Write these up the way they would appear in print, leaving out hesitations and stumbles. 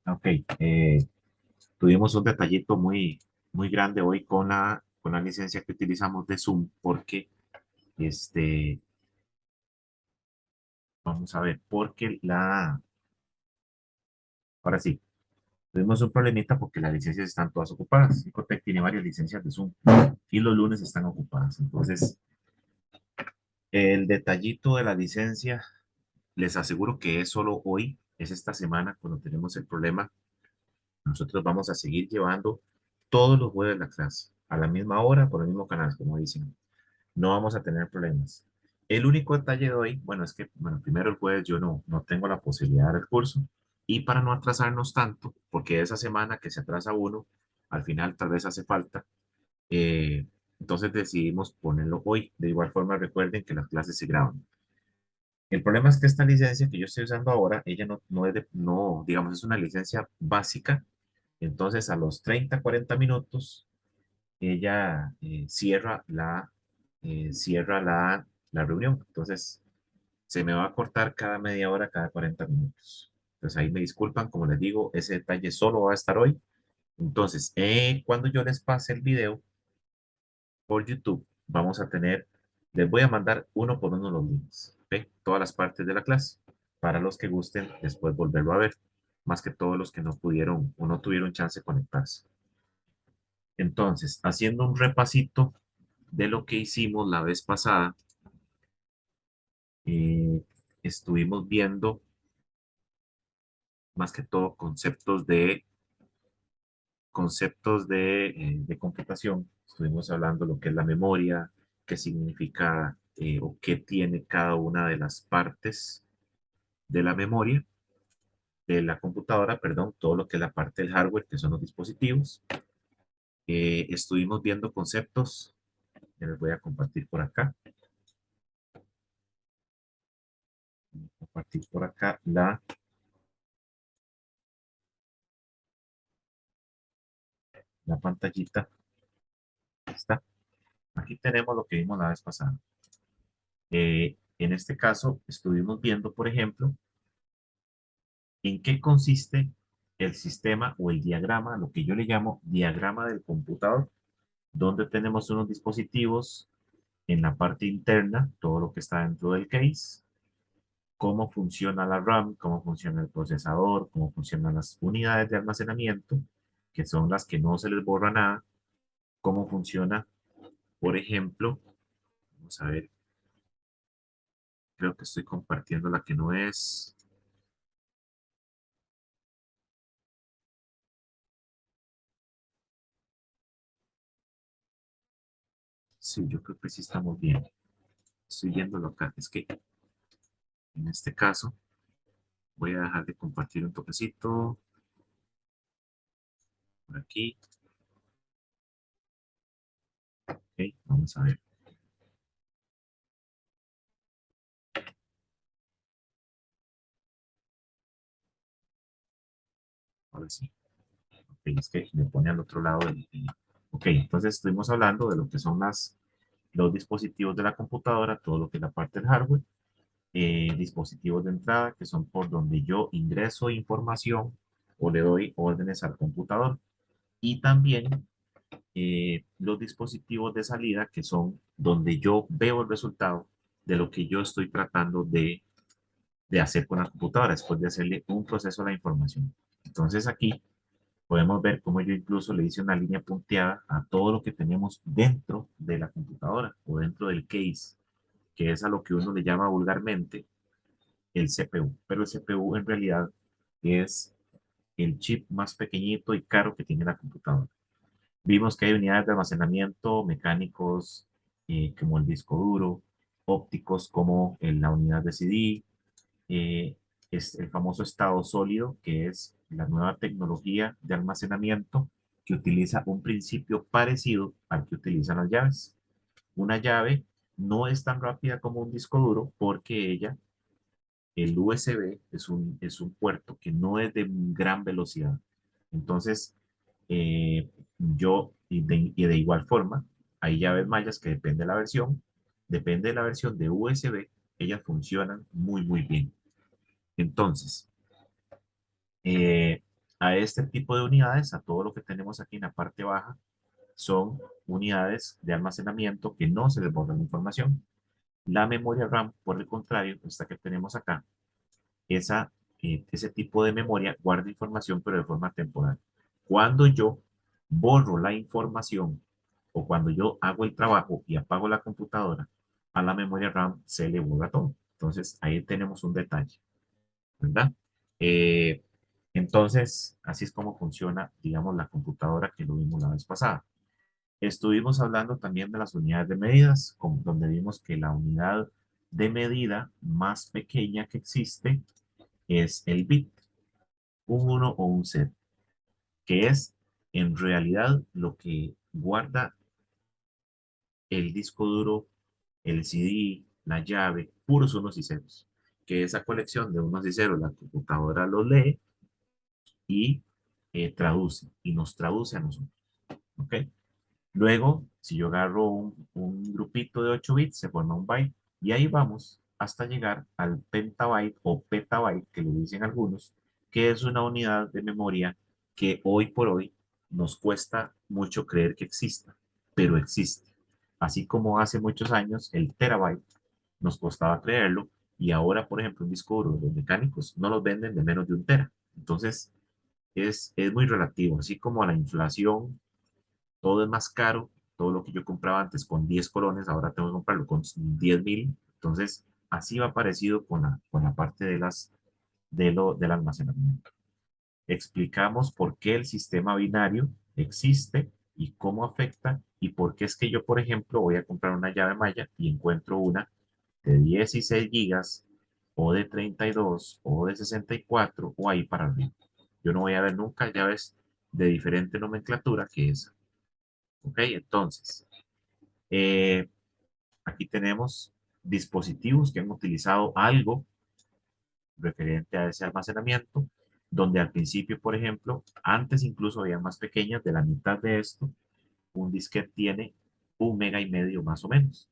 Ok, tuvimos un detallito muy grande hoy con la licencia que utilizamos de Zoom porque, este, vamos a ver, ahora sí, tuvimos un problemita porque las licencias están todas ocupadas. Ecotec tiene varias licencias de Zoom y los lunes están ocupadas. Entonces, el detallito de la licencia, les aseguro que es solo hoy, es esta semana cuando tenemos el problema. Nosotros vamos a seguir llevando todos los jueves la clase, a la misma hora, por el mismo canal, como dicen. No vamos a tener problemas. El único detalle de hoy, bueno, es que, bueno, primero el jueves yo no tengo la posibilidad de dar el curso y para no atrasarnos tanto, porque esa semana que se atrasa uno, al final tal vez hace falta, eh, entonces decidimos ponerlo hoy. De igual forma, recuerden que las clases se graban. El problema es que esta licencia que yo estoy usando ahora, ella no es no, digamos, es una licencia básica. Entonces, a los 30 40 minutos, ella cierra la reunión. Entonces, se me va a cortar cada media hora, cada 40 minutos. Entonces, ahí me disculpan, como les digo, ese detalle solo va a estar hoy. Entonces, cuando yo les pase el video por YouTube, les voy a mandar uno por uno los links, ¿ok? Todas las partes de la clase, para los que gusten después volverlo a ver, más que todos los que no pudieron o no tuvieron chance de conectarse. Entonces, haciendo un repasito de lo que hicimos la vez pasada, eh, estuvimos viendo más que todo conceptos de computación. Estuvimos hablando lo que es la memoria, qué significa o qué tiene cada una de las partes de la memoria, de la computadora, perdón, todo lo que es la parte del hardware, que son los dispositivos. Estuvimos viendo conceptos, que les voy a compartir por acá. Compartir por acá la pantallita. Está. Aquí tenemos lo que vimos la vez pasada. En este caso, estuvimos viendo, por ejemplo, en qué consiste el sistema o el diagrama, lo que yo le llamo diagrama del computador, donde tenemos unos dispositivos en la parte interna, todo lo que está dentro del case, cómo funciona la RAM, cómo funciona el procesador, cómo funcionan las unidades de almacenamiento, que son las que no se les borra nada, cómo funciona, por ejemplo, vamos a ver, creo que estoy compartiendo la que no es. Sí, yo creo que sí estamos bien. Estoy viéndolo acá. Es que en este caso voy a dejar de compartir un toquecito por aquí. Ok, vamos a ver. Ahora sí. Ok, es que me pone al otro lado Ok, entonces estuvimos hablando de lo que son los dispositivos de la computadora, todo lo que es la parte del hardware, dispositivos de entrada, que son por donde yo ingreso información o le doy órdenes al computador. Y también los dispositivos de salida, que son donde yo veo el resultado de lo que yo estoy tratando de hacer con la computadora después de hacerle un proceso a la información. Entonces aquí podemos ver cómo yo incluso le hice una línea punteada a todo lo que tenemos dentro de la computadora o dentro del case, que es a lo que uno le llama vulgarmente el CPU. Pero el CPU en realidad es el chip más pequeñito y caro que tiene la computadora. Vimos que hay unidades de almacenamiento mecánicos como el disco duro, ópticos como en la unidad de CD, eh, es el famoso estado sólido, que es la nueva tecnología de almacenamiento que utiliza un principio parecido al que utilizan las llaves. Una llave no es tan rápida como un disco duro porque el USB es un puerto que no es de gran velocidad. Entonces, y de igual forma, hay llaves mayas que depende de la versión de USB, ellas funcionan muy bien. Entonces, eh, A este tipo de unidades, a todo lo que tenemos aquí en la parte baja, son unidades de almacenamiento que no se les borra la información. La memoria RAM, por el contrario, esta que tenemos acá, ese tipo de memoria guarda información, pero de forma temporal. Cuando yo borro la información o cuando yo hago el trabajo y apago la computadora, a la memoria RAM se le borra todo. Entonces, ahí tenemos un detalle, ¿verdad? Eh, entonces, así es como funciona, digamos, la computadora que lo vimos la vez pasada. Estuvimos hablando también de las unidades de medidas, donde vimos que la unidad de medida más pequeña que existe es el bit, un uno o un 0, que es en realidad lo que guarda el disco duro, el CD, la llave, puros unos y ceros, que esa colección de unos y ceros la computadora lo lee y traduce, y nos traduce a nosotros, ¿ok? Luego, si yo agarro un grupito de 8 bits, se forma un byte, y ahí vamos hasta llegar al pentabyte o petabyte, que le dicen algunos, que es una unidad de memoria que hoy por hoy nos cuesta mucho creer que exista, pero existe. Así como hace muchos años el terabyte nos costaba creerlo, y ahora, por ejemplo, un disco duro de los mecánicos no los venden de menos de un tera. Entonces, es muy relativo, así como la inflación, todo es más caro. Todo lo que yo compraba antes con 10 colones, ahora tengo que comprarlo con 10.000. Entonces, así va parecido con la parte del almacenamiento. Explicamos por qué el sistema binario existe y cómo afecta y por qué es que yo, por ejemplo, voy a comprar una llave Maya y encuentro una de 16 gigas o de 32 o de 64 o ahí para arriba. Yo no voy a ver nunca llaves de diferente nomenclatura que esa. ¿Ok? Entonces, eh, aquí tenemos dispositivos que han utilizado algo referente a ese almacenamiento, donde al principio, por ejemplo, antes incluso había más pequeñas, de la mitad de esto, un disquete tiene 1,5 mega más o menos.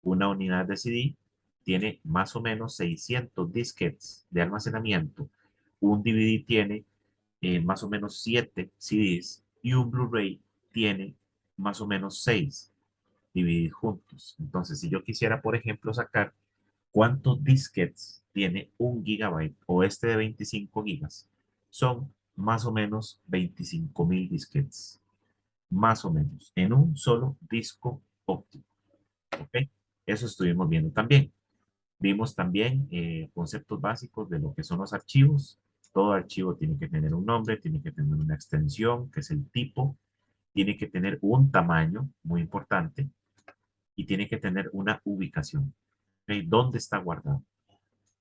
Una unidad de CD tiene más o menos 600 disquetes de almacenamiento. Un DVD tiene más o menos 7 CDs y un Blu-ray tiene más o menos 6 dividir juntos. Entonces, si yo quisiera, por ejemplo, sacar cuántos disquetes tiene 1 gigabyte o este de 25 gigas, son más o menos 25.000 disquetes, más o menos, en un solo disco óptico. ¿Ok? Eso estuvimos viendo también. Vimos también conceptos básicos de lo que son los archivos. Todo archivo tiene que tener un nombre, tiene que tener una extensión, que es el tipo, tiene que tener un tamaño muy importante, y tiene que tener una ubicación. ¿Ok? ¿Dónde está guardado?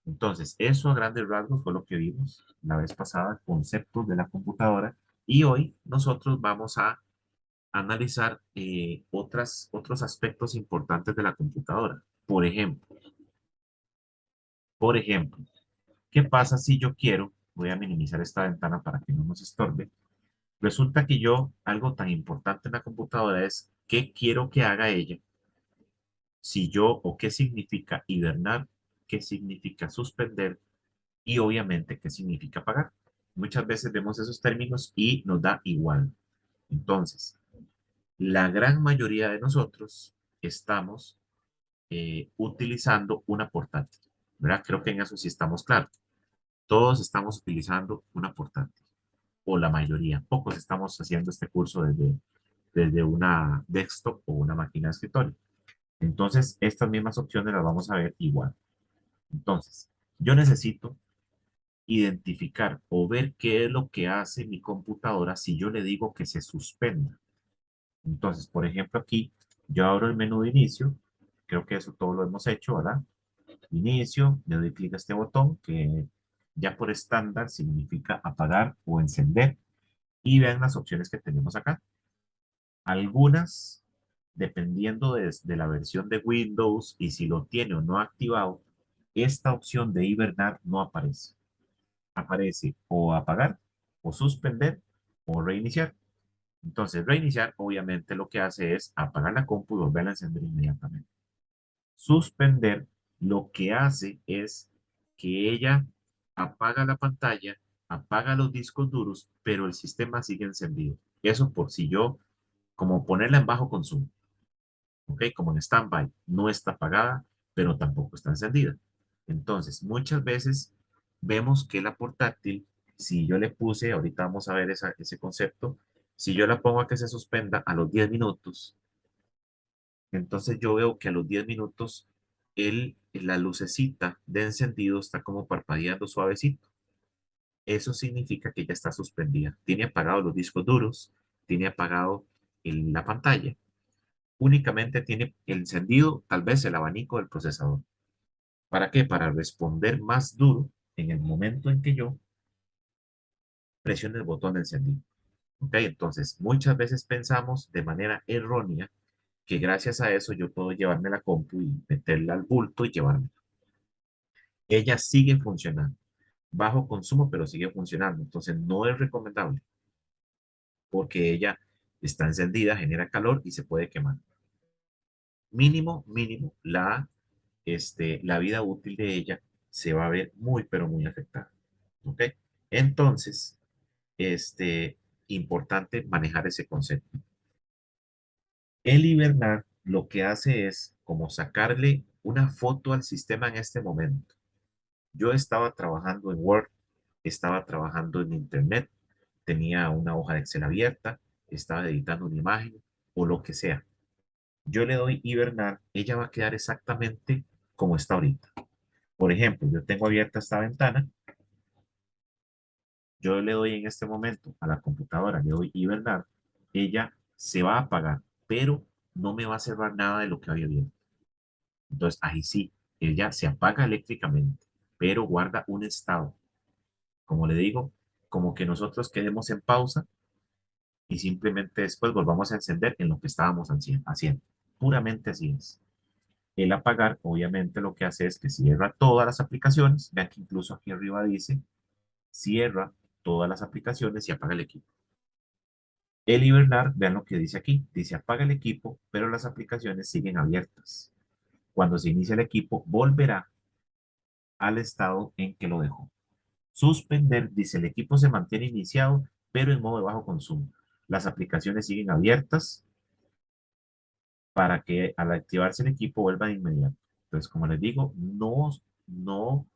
Entonces, eso a grandes rasgos fue lo que vimos la vez pasada, conceptos de la computadora, y hoy nosotros vamos a analizar otros aspectos importantes de la computadora. Por ejemplo, ¿qué pasa si yo quiero, voy a minimizar esta ventana para que no nos estorbe? Resulta que algo tan importante en la computadora es qué quiero que haga ella, si yo, o qué significa hibernar, qué significa suspender y obviamente qué significa apagar. Muchas veces vemos esos términos y nos da igual. Entonces, la gran mayoría de nosotros estamos utilizando una portátil, ¿verdad? Creo que en eso sí estamos claros. Todos estamos utilizando una portátil, o la mayoría. Pocos estamos haciendo este curso desde una desktop o una máquina de escritorio. Entonces, estas mismas opciones las vamos a ver igual. Entonces, yo necesito identificar o ver qué es lo que hace mi computadora si yo le digo que se suspenda. Entonces, por ejemplo, aquí yo abro el menú de inicio. Creo que eso todo lo hemos hecho, ¿verdad? Inicio, le doy clic a este botón que ya por estándar significa apagar o encender. Y vean las opciones que tenemos acá. Algunas, dependiendo de la versión de Windows y si lo tiene o no activado, esta opción de hibernar no aparece. Aparece o apagar, o suspender, o reiniciar. Entonces, reiniciar obviamente lo que hace es apagar la compu y volverla a encender inmediatamente. Suspender lo que hace es que ella apaga la pantalla, apaga los discos duros, pero el sistema sigue encendido. Eso por si yo, como ponerla en bajo consumo, ¿ok? Como en standby, no está apagada, pero tampoco está encendida. Entonces, muchas veces vemos que la portátil, si yo le puse, ahorita vamos a ver ese concepto, si yo la pongo a que se suspenda a los 10 minutos, entonces yo veo que a los 10 minutos la lucecita de encendido está como parpadeando suavecito. Eso significa que ya está suspendida. Tiene apagados los discos duros, tiene apagado la pantalla. Únicamente tiene encendido tal vez el abanico del procesador. ¿Para qué? Para responder más duro en el momento en que yo presione el botón de encendido. ¿Ok? Entonces, muchas veces pensamos de manera errónea que gracias a eso yo puedo llevarme la compu y meterla al bulto y llevarme. Ella sigue funcionando. Bajo consumo, pero sigue funcionando. Entonces, no es recomendable porque ella está encendida, genera calor y se puede quemar. Mínimo, mínimo, la vida útil de ella se va a ver muy, pero muy afectada. ¿Ok? Entonces, importante manejar ese concepto. El hibernar lo que hace es como sacarle una foto al sistema en este momento. Yo estaba trabajando en Word, estaba trabajando en Internet, tenía una hoja de Excel abierta, estaba editando una imagen o lo que sea. Yo le doy hibernar, ella va a quedar exactamente como está ahorita. Por ejemplo, yo tengo abierta esta ventana, yo le doy en este momento a la computadora, le doy hibernar, ella se va a apagar, pero no me va a cerrar nada de lo que había abierto. Entonces, ahí sí, ella se apaga eléctricamente, pero guarda un estado. Como le digo, como que nosotros quedemos en pausa y simplemente después volvamos a encender en lo que estábamos haciendo. Puramente así es. El apagar, obviamente, lo que hace es que cierra todas las aplicaciones. Vean que incluso aquí arriba dice, cierra todas las aplicaciones y apaga el equipo. El hibernar, vean lo que dice aquí. Dice apaga el equipo, pero las aplicaciones siguen abiertas. Cuando se inicia el equipo, volverá al estado en que lo dejó. Suspender, dice el equipo se mantiene iniciado, pero en modo de bajo consumo. Las aplicaciones siguen abiertas para que al activarse el equipo vuelva de inmediato. Entonces, como les digo, no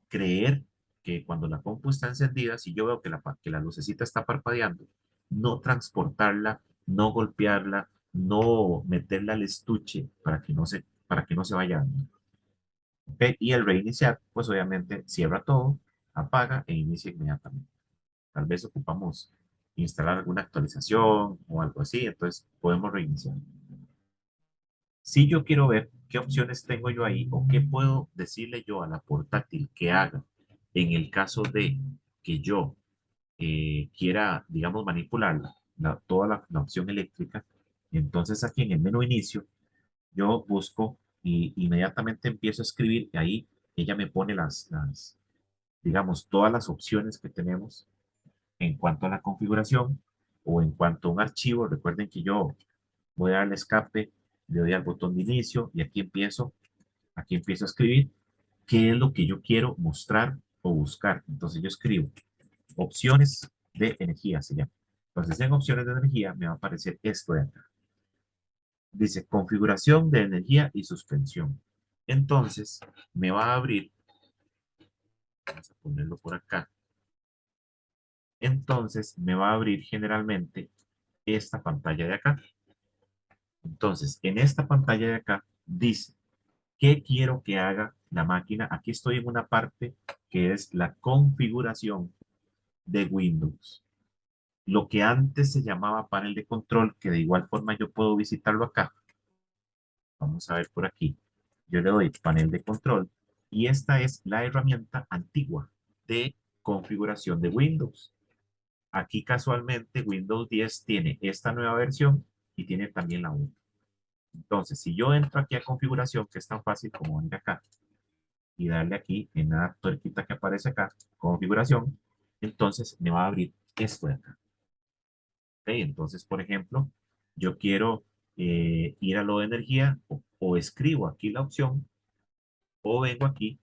creer que cuando la compu está encendida, si yo veo que la lucecita está parpadeando, no transportarla, no golpearla, no meterla al estuche para que no se vaya. ¿Ok? Y el reiniciar, pues obviamente cierra todo, apaga e inicia inmediatamente. Tal vez ocupamos instalar alguna actualización o algo así, entonces podemos reiniciar. Si yo quiero ver qué opciones tengo yo ahí o qué puedo decirle yo a la portátil que haga en el caso de que yo quiera, digamos, manipularla, toda la opción eléctrica, entonces aquí en el menú inicio yo busco y inmediatamente empiezo a escribir y ahí ella me pone digamos, todas las opciones que tenemos en cuanto a la configuración o en cuanto a un archivo. Recuerden que yo voy a darle escape, le doy al botón de inicio y aquí empiezo a escribir qué es lo que yo quiero mostrar o buscar. Entonces yo escribo opciones de energía, se llama. Entonces en opciones de energía me va a aparecer esto de acá. Dice configuración de energía y suspensión. Entonces me va a abrir, vamos a ponerlo por acá. Entonces me va a abrir generalmente esta pantalla de acá. Entonces, en esta pantalla de acá dice, ¿qué quiero que haga la máquina? Aquí estoy en una parte que es la configuración de Windows. Lo que antes se llamaba panel de control, que de igual forma yo puedo visitarlo acá. Vamos a ver por aquí. Yo le doy panel de control y esta es la herramienta antigua de configuración de Windows. Aquí casualmente Windows 10 tiene esta nueva versión y tiene también la 1. Entonces, si yo entro aquí a configuración, que es tan fácil como venir acá y darle aquí en la tuerquita que aparece acá, configuración, entonces me va a abrir esto de acá. ¿Ok? Entonces, por ejemplo, yo quiero ir a lo de energía o escribo aquí la opción o vengo aquí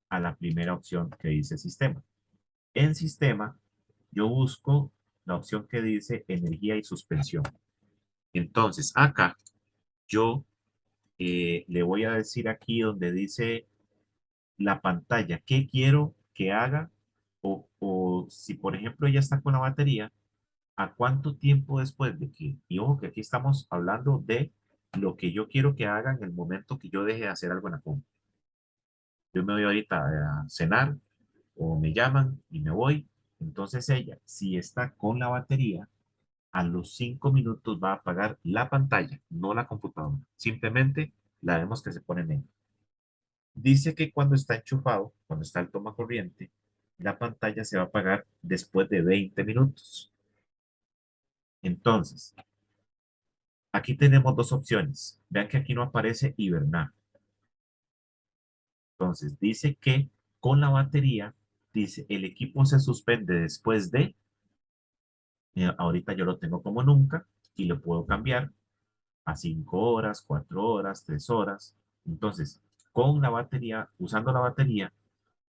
a la primera opción que dice sistema. En sistema, yo busco la opción que dice energía y suspensión. Entonces, acá yo le voy a decir aquí donde dice la pantalla, qué quiero que haga o si por ejemplo ella está con la batería, a cuánto tiempo después de que, y ojo que aquí estamos hablando de lo que yo quiero que haga en el momento que yo deje de hacer algo en la compu. Yo me voy ahorita a cenar o me llaman y me voy. Entonces ella, si está con la batería, a los 5 minutos va a apagar la pantalla, no la computadora. Simplemente la vemos que se pone negra. Dice que cuando está enchufado, cuando está el toma corriente, la pantalla se va a apagar después de 20 minutos. Entonces, aquí tenemos dos opciones. Vean que aquí no aparece hibernar. Entonces, dice que con la batería, dice, el equipo se suspende después de, ahorita yo lo tengo como nunca y lo puedo cambiar a 5 horas, 4 horas, 3 horas. Entonces, con la batería, usando la batería,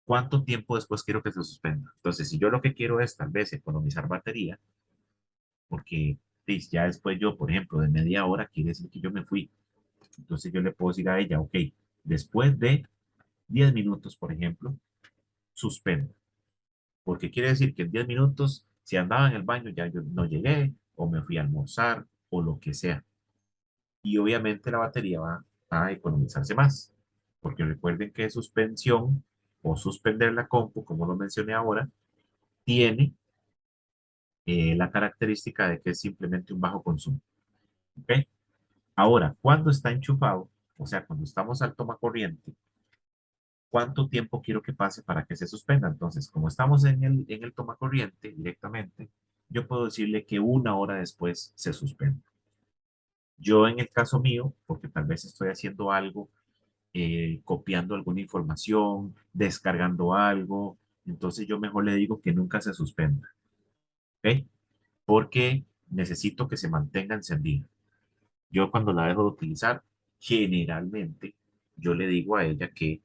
¿cuánto tiempo después quiero que se suspenda? Entonces, si yo lo que quiero es tal vez economizar batería, porque pues, ya después yo, por ejemplo, de media hora, quiere decir que yo me fui. Entonces yo le puedo decir a ella, ok, después de 10 minutos, por ejemplo, suspendo. Porque quiere decir que en 10 minutos, si andaba en el baño, ya yo no llegué, o me fui a almorzar, o lo que sea. Y obviamente la batería va a economizarse más. Porque recuerden que suspensión o suspender la compu, como lo mencioné ahora, tiene la característica de que es simplemente un bajo consumo. ¿Ok? Ahora, cuando está enchufado, o sea, cuando estamos al toma corriente, ¿cuánto tiempo quiero que pase para que se suspenda? Entonces, como estamos en el toma corriente directamente, yo puedo decirle que 1 hora después se suspenda. Yo en el caso mío, porque tal vez estoy haciendo algo, copiando alguna información, descargando algo, entonces yo mejor le digo que nunca se suspenda, ¿ok? Porque necesito que se mantenga encendida. Yo cuando la dejo de utilizar, generalmente yo le digo a ella que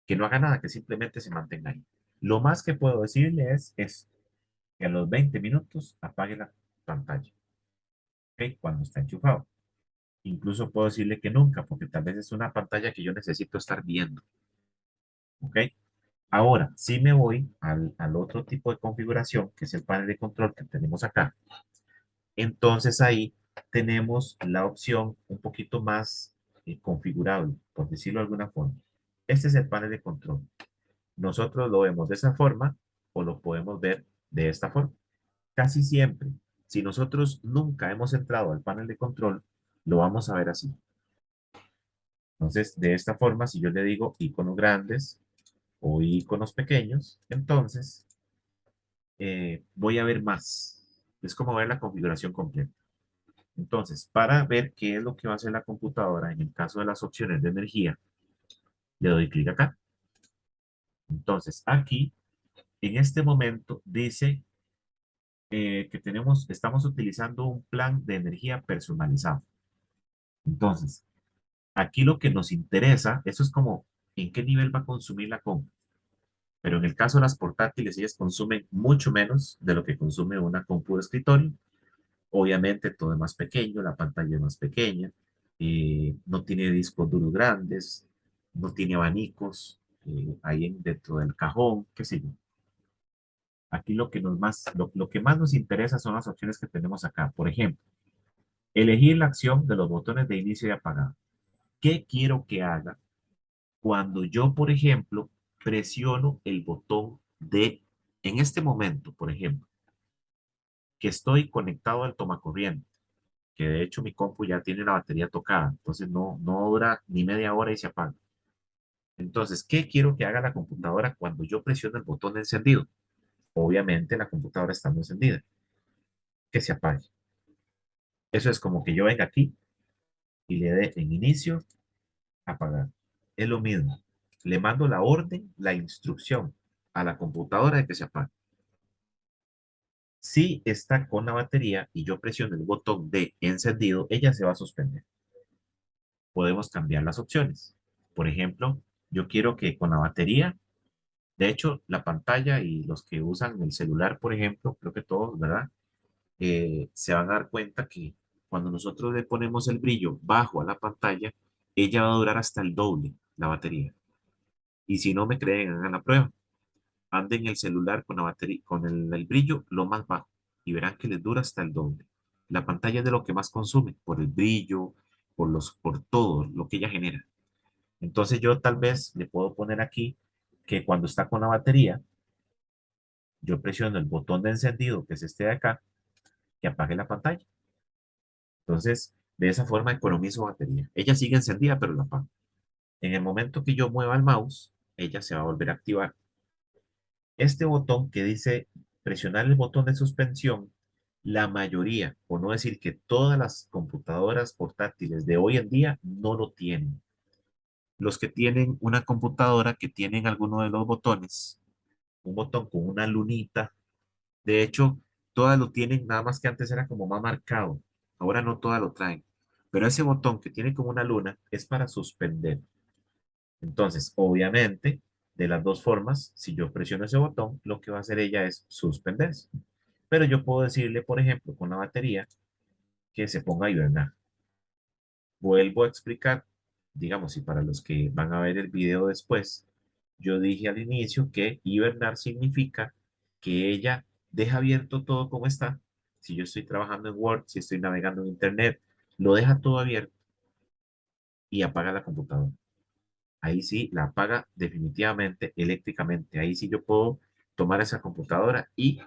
no haga nada, que simplemente se mantenga ahí. Lo más que puedo decirle es que a los 20 minutos apague la pantalla, ¿ok? Cuando está enchufado. Incluso puedo decirle que nunca, porque tal vez es una pantalla que yo necesito estar viendo, ¿ok? Ahora, si me voy al otro tipo de configuración, que es el panel de control que tenemos acá, entonces ahí tenemos la opción un poquito más configurable, por decirlo de alguna forma. Este es el panel de control. Nosotros lo vemos de esa forma o lo podemos ver de esta forma. Casi siempre, si nosotros nunca hemos entrado al panel de control, lo vamos a ver así. Entonces, de esta forma, si yo le digo iconos grandes o iconos pequeños, entonces voy a ver más. Es como ver la configuración completa. Entonces, para ver qué es lo que va a hacer la computadora en el caso de las opciones de energía, le doy clic acá. Entonces, aquí, en este momento, dice que estamos utilizando un plan de energía personalizado. Entonces, aquí lo que nos interesa, eso es como en qué nivel va a consumir la compu. Pero en el caso de las portátiles, ellas consumen mucho menos de lo que consume una compu de escritorio. Obviamente todo es más pequeño, la pantalla es más pequeña, no tiene discos duros grandes, no tiene abanicos ahí dentro del cajón, qué sé yo. Aquí lo que más nos interesa son las opciones que tenemos acá. Por ejemplo, elegir la acción de los botones de inicio y apagado. ¿Qué quiero que haga cuando yo, por ejemplo, presiono el botón en este momento, por ejemplo, que estoy conectado al tomacorriente, que de hecho mi compu ya tiene la batería tocada, entonces no dura ni media hora y se apaga. Entonces, ¿qué quiero que haga la computadora cuando yo presiono el botón de encendido? Obviamente la computadora está encendida, que se apague. Eso es como que yo venga aquí y le dé en inicio, apagar. Es lo mismo. Le mando la orden, la instrucción a la computadora de que se apague. Si está con la batería y yo presiono el botón de encendido, ella se va a suspender. Podemos cambiar las opciones. Por ejemplo, yo quiero que con la batería De hecho, la pantalla y los que usan el celular, por ejemplo, creo que todos, ¿verdad? Se van a dar cuenta que cuando nosotros le ponemos el brillo bajo a la pantalla, ella va a durar hasta el doble la batería. Y si no me creen, hagan la prueba. Anden el celular con la batería, con el brillo lo más bajo y verán que les dura hasta el doble. La pantalla es de lo que más consume, por el brillo, por todo lo que ella genera. Entonces yo tal vez le puedo poner aquí que cuando está con la batería, yo presiono el botón de encendido, que es este de acá, que apague la pantalla. Entonces, de esa forma economizo batería. Ella sigue encendida, pero la apago. En el momento que yo mueva el mouse, ella se va a volver a activar. Este botón que dice presionar el botón de suspensión, la mayoría, por no decir que todas las computadoras portátiles de hoy en día no lo tienen. Los que tienen una computadora que tienen alguno de los botones, un botón con una lunita, de hecho, todas lo tienen, nada más que antes era como más marcado. Ahora no todas lo traen. Pero ese botón que tiene como una luna es para suspender. Entonces, obviamente, de las dos formas, si yo presiono ese botón, lo que va a hacer ella es suspenderse. Pero yo puedo decirle, por ejemplo, con la batería, que se ponga a hibernar. Vuelvo a explicar, digamos, y para los que van a ver el video después, yo dije al inicio que hibernar significa que ella deja abierto todo como está. Si yo estoy trabajando en Word, si estoy navegando en Internet, lo deja todo abierto y apaga la computadora. Ahí sí la apaga definitivamente eléctricamente. Ahí sí yo puedo tomar esa computadora y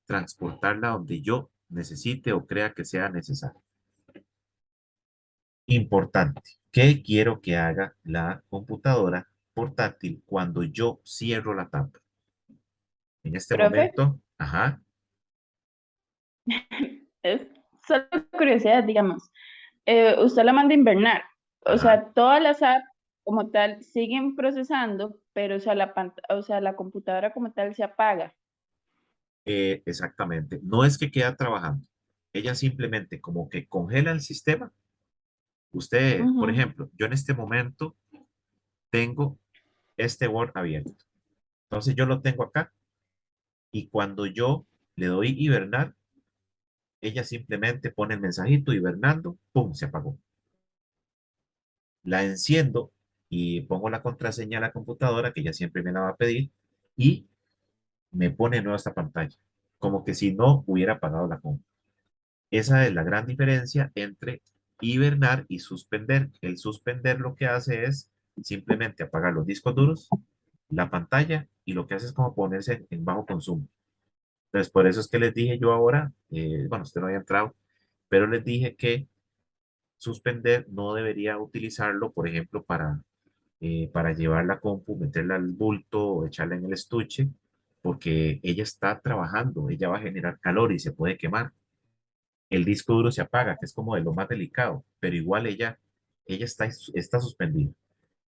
transportarla donde yo necesite o crea que sea necesario. Importante. ¿Qué quiero que haga la computadora portátil cuando yo cierro la tapa? En este Profe, momento, ajá, es solo curiosidad, digamos. Usted la manda a invernar. O ajá, sea, todas las apps como tal siguen procesando, pero o sea, o sea, la computadora como tal se apaga. exactamente. No es que queda trabajando. Ella simplemente como que congela el sistema. Usted, por Ujú. ejemplo, yo en este momento tengo este Word abierto. Entonces yo lo tengo acá y cuando yo le doy hibernar, ella simplemente pone el mensajito hibernando, ¡pum! Se apagó. La enciendo y pongo la contraseña a la computadora, que ella siempre me la va a pedir, y me pone nueva esta pantalla, como que si no hubiera apagado la compu. Esa es la gran diferencia entre hibernar y suspender. El suspender lo que hace es simplemente apagar los discos duros, la pantalla, y lo que hace es como ponerse en bajo consumo. Entonces, por eso es que les dije yo ahora, bueno, usted no había entrado, pero les dije que suspender no debería utilizarlo, por ejemplo, para llevar la compu, meterla al bulto o echarla en el estuche, porque ella está trabajando, ella va a generar calor y se puede quemar. El disco duro se apaga, que es como de lo más delicado, pero igual ella está suspendida.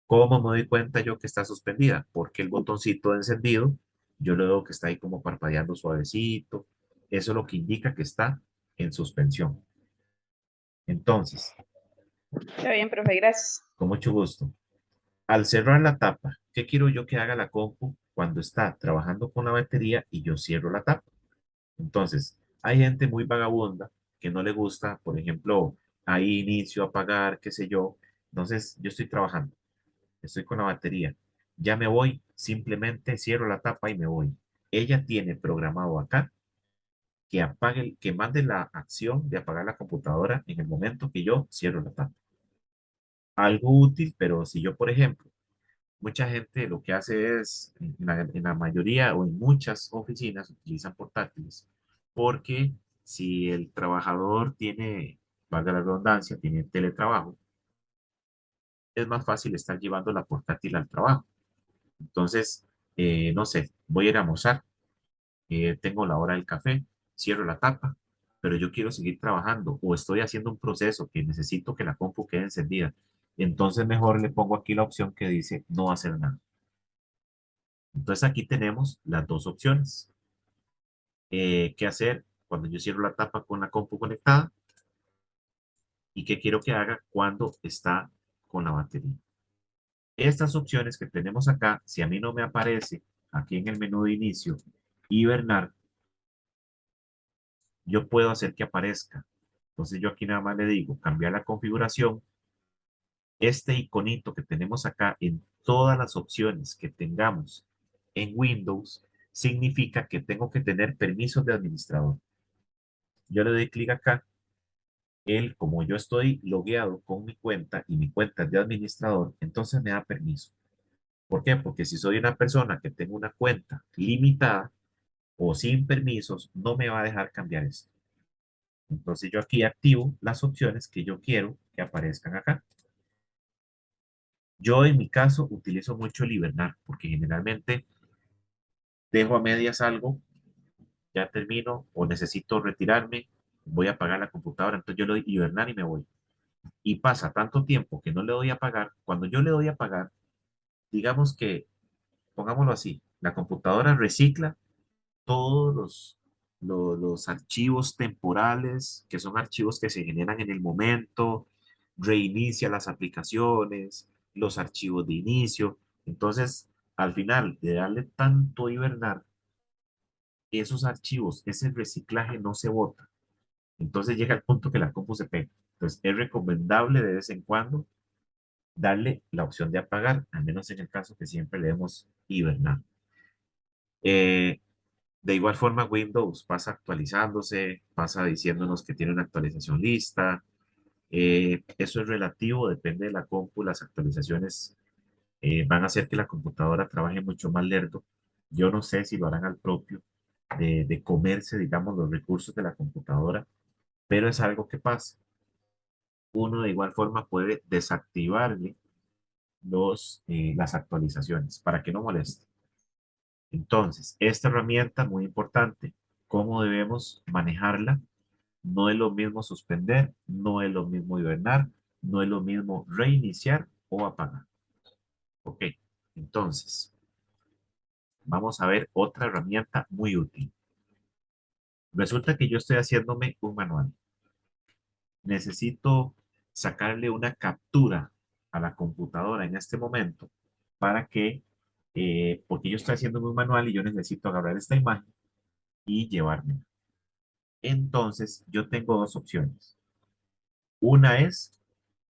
¿Cómo me doy cuenta yo que está suspendida? Porque el botoncito de encendido, yo lo veo que está ahí como parpadeando suavecito. Eso es lo que indica que está en suspensión. Entonces, Está bien, profe, gracias. con mucho gusto. Al cerrar la tapa, ¿qué quiero yo que haga la compu cuando está trabajando con la batería y yo cierro la tapa? Entonces, hay gente muy vagabunda que no le gusta, por ejemplo, ahí inicio, apagar, qué sé yo. Entonces, yo estoy trabajando, estoy con la batería, ya me voy, simplemente cierro la tapa y me voy. Ella tiene programado acá que apague, que mande la acción de apagar la computadora en el momento que yo cierro la tapa. Algo útil, pero si yo, por ejemplo, mucha gente lo que hace es, en la mayoría o en muchas oficinas utilizan portátiles, porque si el trabajador tiene, valga la redundancia, tiene teletrabajo, es más fácil estar llevando la portátil al trabajo. Entonces, no sé, voy a ir a almorzar, tengo la hora del café, cierro la tapa, pero yo quiero seguir trabajando o estoy haciendo un proceso que necesito que la compu quede encendida. Entonces, mejor le pongo aquí la opción que dice no hacer nada. Entonces aquí tenemos las dos opciones. ¿Qué hacer cuando yo cierro la tapa con la compu conectada? ¿Y qué quiero que haga cuando está con la batería? Estas opciones que tenemos acá, si a mí no me aparece aquí en el menú de inicio, hibernar, yo puedo hacer que aparezca. Entonces yo aquí nada más le digo, cambiar la configuración. Este iconito que tenemos acá en todas las opciones que tengamos en Windows, significa que tengo que tener permisos de administrador. Yo le doy clic acá. Él, como yo estoy logueado con mi cuenta y mi cuenta es de administrador, entonces me da permiso. ¿Por qué? Porque si soy una persona que tengo una cuenta limitada o sin permisos, no me va a dejar cambiar esto. Entonces yo aquí activo las opciones que yo quiero que aparezcan acá. Yo en mi caso utilizo mucho el hibernar porque generalmente dejo a medias algo, ya termino o necesito retirarme, voy a apagar la computadora, entonces yo le doy hibernar y me voy. Y pasa tanto tiempo que no le doy a apagar, cuando yo le doy a apagar, digamos que, pongámoslo así, la computadora recicla todos los archivos temporales, que son archivos que se generan en el momento, reinicia las aplicaciones, los archivos de inicio. Entonces, al final de darle tanto hibernar, esos archivos, ese reciclaje no se bota. Entonces llega el punto que la compu se pega. Entonces, es recomendable de vez en cuando darle la opción de apagar, al menos en el caso que siempre le demos hibernar. Eh, De igual forma, Windows pasa actualizándose, pasa diciéndonos que tiene una actualización lista. Eso es relativo, depende de la compu. Las actualizaciones van a hacer que la computadora trabaje mucho más lerdo. Yo no sé si lo harán al propio de comerse, digamos, los recursos de la computadora, pero es algo que pasa. Uno de igual forma puede desactivarle las actualizaciones para que no moleste. Entonces, esta herramienta muy importante, ¿cómo debemos manejarla? No es lo mismo suspender, no es lo mismo hibernar, no es lo mismo reiniciar o apagar. Ok, entonces, vamos a ver otra herramienta muy útil. Resulta que yo estoy haciéndome un manual. Necesito sacarle una captura a la computadora en este momento para que, porque yo estoy haciéndome un manual y yo necesito agarrar esta imagen y llevármela. Entonces, yo tengo dos opciones. Una es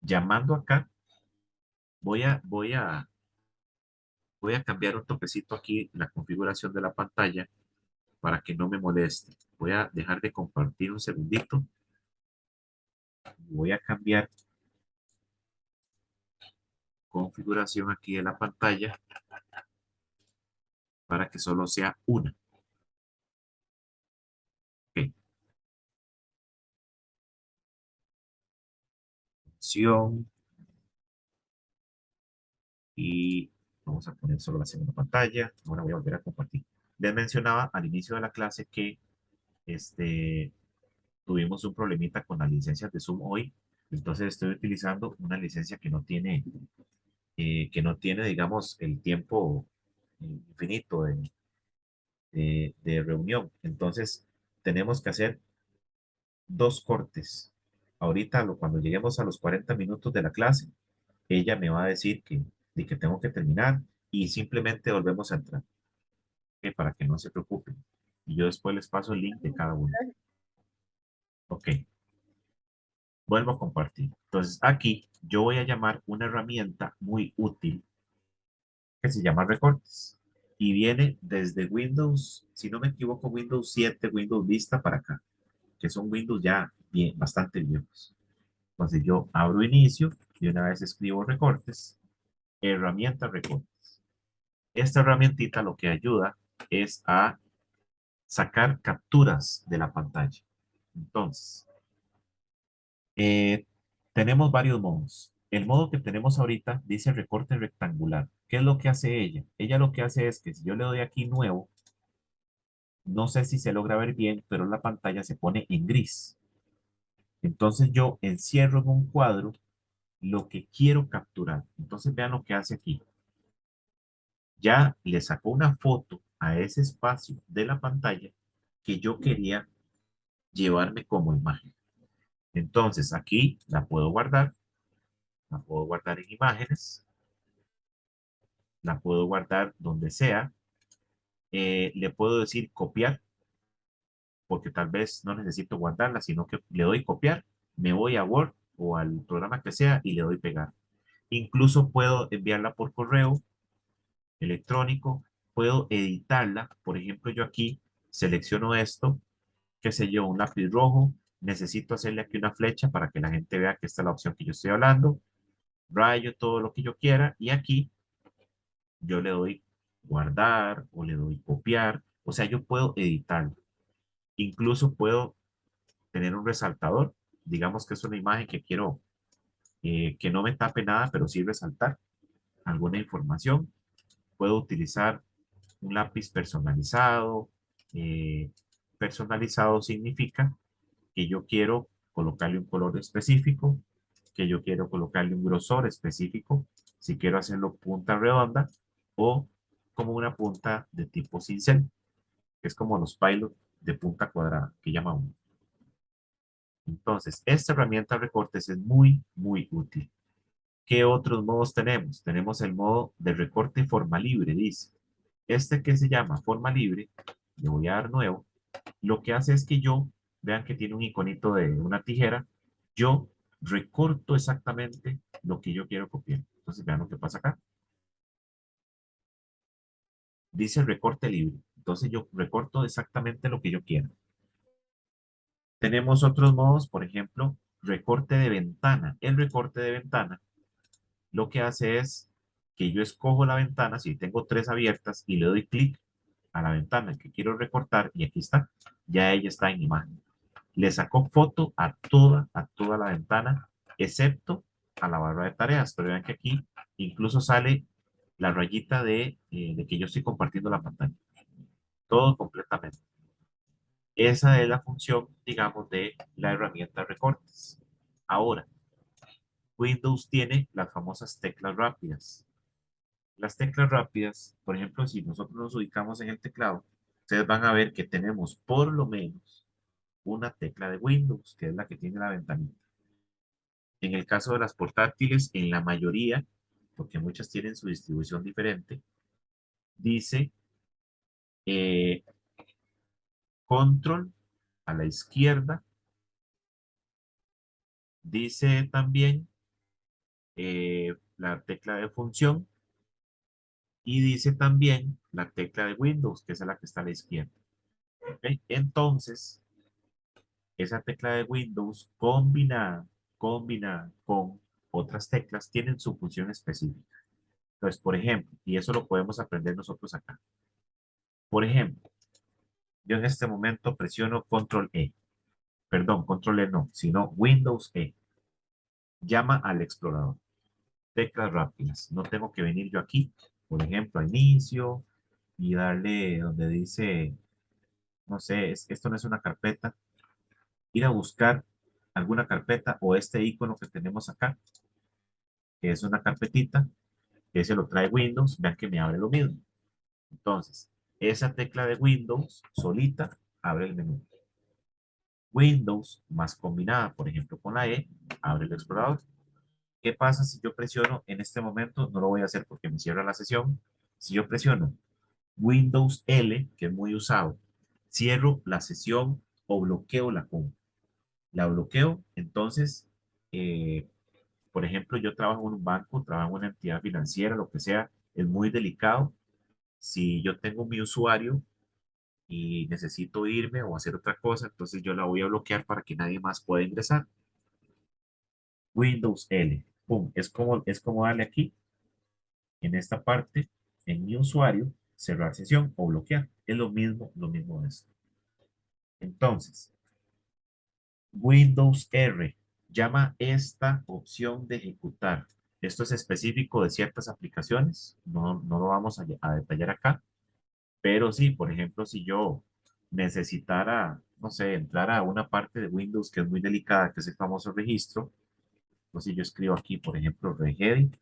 llamando acá, voy a cambiar un toquecito aquí la configuración de la pantalla para que no me moleste. Voy a dejar de compartir un segundito. Voy a cambiar configuración aquí de la pantalla para que solo sea una. Ok, opción y vamos a poner solo la segunda pantalla. Ahora voy a volver a compartir. Les mencionaba al inicio de la clase que este, tuvimos un problemita con las licencias de Zoom hoy. Entonces estoy utilizando una licencia que no tiene, digamos, el tiempo infinito de reunión. Entonces, tenemos que hacer dos cortes. Ahorita, cuando lleguemos a los 40 minutos de la clase, ella me va a decir de que tengo que terminar y simplemente volvemos a entrar, ¿ok? Para que no se preocupen. Y yo después les paso el link de cada uno. Ok, vuelvo a compartir. Entonces, aquí yo voy a llamar una herramienta muy útil que se llama recortes. Y viene desde Windows, si no me equivoco, Windows 7, Windows Vista para acá, que son Windows ya bien, bastante viejos. Entonces yo abro inicio y una vez escribo recortes, herramienta recortes. Esta herramientita lo que ayuda es a sacar capturas de la pantalla. Entonces, eh, tenemos varios modos. El modo que tenemos ahorita dice recorte rectangular. ¿Qué es lo que hace ella? Ella lo que hace es que si yo le doy aquí nuevo, no sé si se logra ver bien, pero la pantalla se pone en gris. Entonces yo encierro en un cuadro lo que quiero capturar. Entonces vean lo que hace aquí. Ya le sacó una foto a ese espacio de la pantalla que yo quería llevarme como imagen. Entonces aquí la puedo guardar en imágenes la puedo guardar donde sea. Le puedo decir copiar, porque tal vez no necesito guardarla, sino que le doy copiar, me voy a Word o al programa que sea y le doy pegar. Incluso puedo enviarla por correo electrónico, puedo editarla. Por ejemplo, yo aquí selecciono esto, qué sé yo, un lápiz rojo, necesito hacerle aquí una flecha para que la gente vea que esta es la opción que yo estoy hablando, rayo todo lo que yo quiera y aquí yo le doy guardar o le doy copiar, o sea, yo puedo editar. Incluso puedo tener un resaltador, digamos que es una imagen que quiero que no me tape nada, pero sí resaltar alguna información. Puedo utilizar un lápiz personalizado. eh, Personalizado significa que yo quiero colocarle un color específico, que yo quiero colocarle un grosor específico, si quiero hacerlo punta redonda o como una punta de tipo cincel, que es como los pilot de punta cuadrada, que llama uno. Entonces, esta herramienta de recortes es muy, muy útil. ¿Qué otros modos tenemos? Tenemos el modo de recorte forma libre, dice. Este que se llama forma libre, le voy a dar nuevo, lo que hace es que yo, vean que tiene un iconito de una tijera, yo recorto exactamente lo que yo quiero copiar. Entonces vean lo que pasa acá. Dice recorte libre. Entonces yo recorto exactamente lo que yo quiero. Tenemos otros modos, por ejemplo, recorte de ventana. El recorte de ventana lo que hace es que yo escojo la ventana, si tengo tres abiertas, y le doy clic a la ventana que quiero recortar, y aquí está, ya ella está en imagen. Le sacó foto a toda la ventana, excepto a la barra de tareas, pero vean que aquí incluso sale la rayita de que yo estoy compartiendo la pantalla. Todo completamente. Esa es la función, digamos, de la herramienta recortes. Ahora, Windows tiene las famosas teclas rápidas. Las teclas rápidas, por ejemplo, si nosotros nos ubicamos en el teclado, ustedes van a ver que tenemos por lo menos una tecla de Windows, que es la que tiene la ventanita. En el caso de las portátiles, en la mayoría, porque muchas tienen su distribución diferente, dice eh, control a la izquierda, dice también la tecla de función y dice también la tecla de Windows, que es la que está a la izquierda. ¿Ok? Entonces, esa tecla de Windows combinada con otras teclas, tienen su función específica. Entonces, por ejemplo, y eso lo podemos aprender nosotros acá. Por ejemplo, yo en este momento presiono Control E. Perdón, Control E no, sino Windows E. Llama al explorador. Teclas rápidas. No tengo que venir yo aquí, por ejemplo, a inicio y darle donde dice, no sé, esto no es una carpeta. Ir a buscar alguna carpeta o este icono que tenemos acá, que es una carpetita, que se lo trae Windows. Vean que me abre lo mismo. Entonces, esa tecla de Windows solita abre el menú. Windows más combinada, por ejemplo, con la E, abre el explorador. ¿Qué pasa si yo presiono en este momento? No lo voy a hacer porque me cierra la sesión. Si yo presiono Windows L, que es muy usado, cierro la sesión o bloqueo la compu. La bloqueo, entonces, eh, por ejemplo, yo trabajo en un banco, trabajo en una entidad financiera, lo que sea, es muy delicado. Si yo tengo mi usuario y necesito irme o hacer otra cosa, entonces yo la voy a bloquear para que nadie más pueda ingresar. Windows L, pum, es como darle aquí, en esta parte, en mi usuario, cerrar sesión o bloquear. Es lo mismo de esto. Entonces, Windows R llama esta opción de ejecutar. Esto es específico de ciertas aplicaciones, no lo vamos a detallar acá, pero sí, por ejemplo, si yo necesitara, no sé, entrar a una parte de Windows que es muy delicada, que es el famoso registro, entonces yo escribo aquí, por ejemplo, regedit,